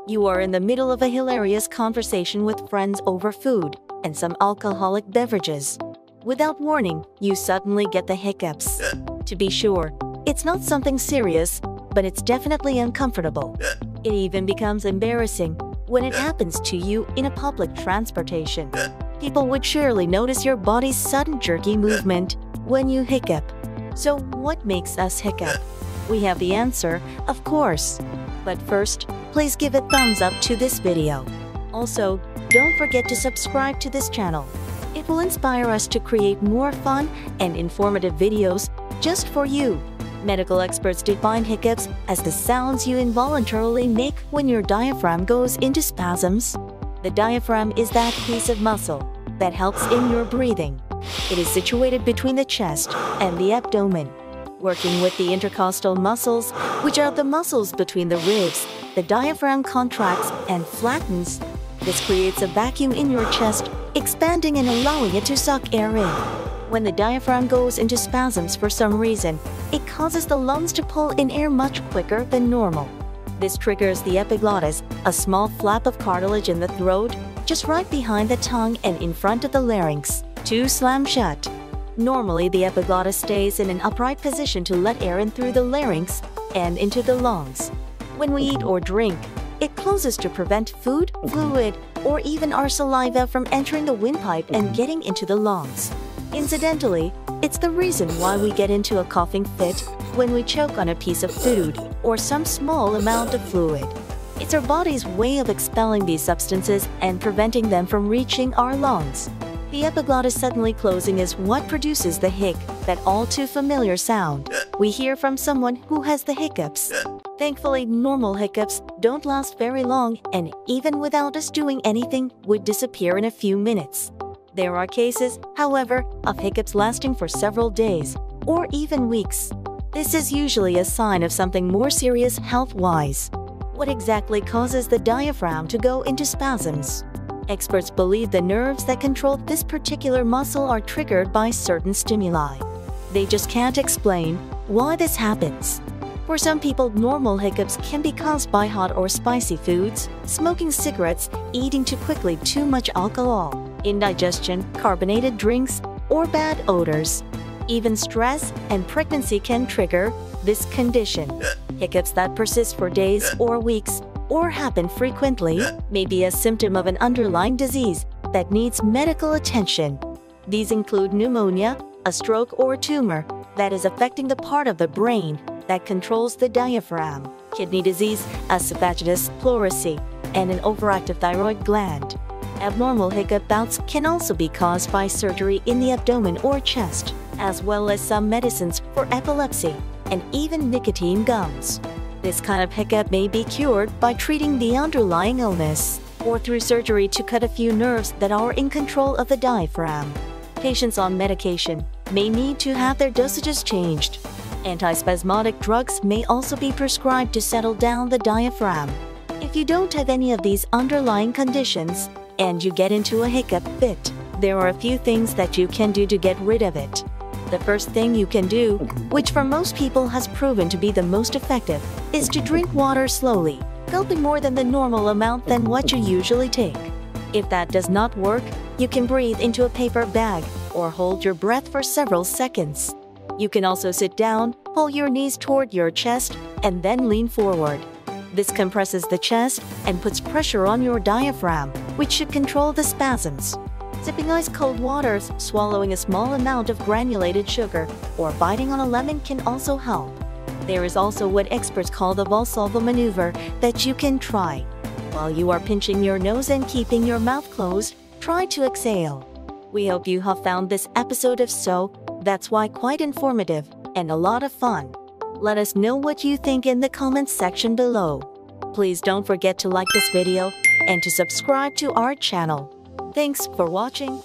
You are in the middle of a hilarious conversation with friends over food and some alcoholic beverages. Without warning, you suddenly get the hiccups. To be sure, it's not something serious, but it's definitely uncomfortable. It even becomes embarrassing when it happens to you in a public transportation. People would surely notice your body's sudden jerky movement when you hiccup. So what makes us hiccup? We have the answer, of course. But first, please give a thumbs up to this video. Also, don't forget to subscribe to this channel. It will inspire us to create more fun and informative videos just for you. Medical experts define hiccups as the sounds you involuntarily make when your diaphragm goes into spasms. The diaphragm is that piece of muscle that helps in your breathing. It is situated between the chest and the abdomen. Working with the intercostal muscles, which are the muscles between the ribs, the diaphragm contracts and flattens. This creates a vacuum in your chest, expanding and allowing it to suck air in. When the diaphragm goes into spasms for some reason, it causes the lungs to pull in air much quicker than normal. This triggers the epiglottis, a small flap of cartilage in the throat, just right behind the tongue and in front of the larynx, to slam shut. Normally, the epiglottis stays in an upright position to let air in through the larynx and into the lungs. When we eat or drink, it closes to prevent food, fluid, or even our saliva from entering the windpipe and getting into the lungs. Incidentally, it's the reason why we get into a coughing fit when we choke on a piece of food or some small amount of fluid. It's our body's way of expelling these substances and preventing them from reaching our lungs. The epiglottis suddenly closing is what produces the hic, that all too familiar sound we hear from someone who has the hiccups. Thankfully, normal hiccups don't last very long and even without us doing anything would disappear in a few minutes. There are cases, however, of hiccups lasting for several days or even weeks. This is usually a sign of something more serious health-wise. What exactly causes the diaphragm to go into spasms? Experts believe the nerves that control this particular muscle are triggered by certain stimuli. They just can't explain why this happens. For some people, normal hiccups can be caused by hot or spicy foods, smoking cigarettes, eating too quickly too much alcohol, indigestion, carbonated drinks, or bad odors. Even stress and pregnancy can trigger this condition. Hiccups that persist for days or weeks or happen frequently may be a symptom of an underlying disease that needs medical attention. These include pneumonia, a stroke or tumor that is affecting the part of the brain that controls the diaphragm, kidney disease, esophagitis pleurisy, and an overactive thyroid gland. Abnormal hiccup bouts can also be caused by surgery in the abdomen or chest, as well as some medicines for epilepsy and even nicotine gums. This kind of hiccup may be cured by treating the underlying illness or through surgery to cut a few nerves that are in control of the diaphragm. Patients on medication may need to have their dosages changed. Antispasmodic drugs may also be prescribed to settle down the diaphragm. If you don't have any of these underlying conditions and you get into a hiccup fit, there are a few things that you can do to get rid of it. The first thing you can do, which for most people has proven to be the most effective, is to drink water slowly, gulping more than the normal amount than what you usually take. If that does not work, you can breathe into a paper bag or hold your breath for several seconds. You can also sit down, pull your knees toward your chest, and then lean forward. This compresses the chest and puts pressure on your diaphragm, which should control the spasms. Sipping ice-cold water, swallowing a small amount of granulated sugar, or biting on a lemon can also help. There is also what experts call the Valsalva maneuver that you can try. While you are pinching your nose and keeping your mouth closed, try to exhale. We hope you have found this episode of So That's Why quite informative and a lot of fun. Let us know what you think in the comments section below. Please don't forget to like this video and to subscribe to our channel. Thanks for watching.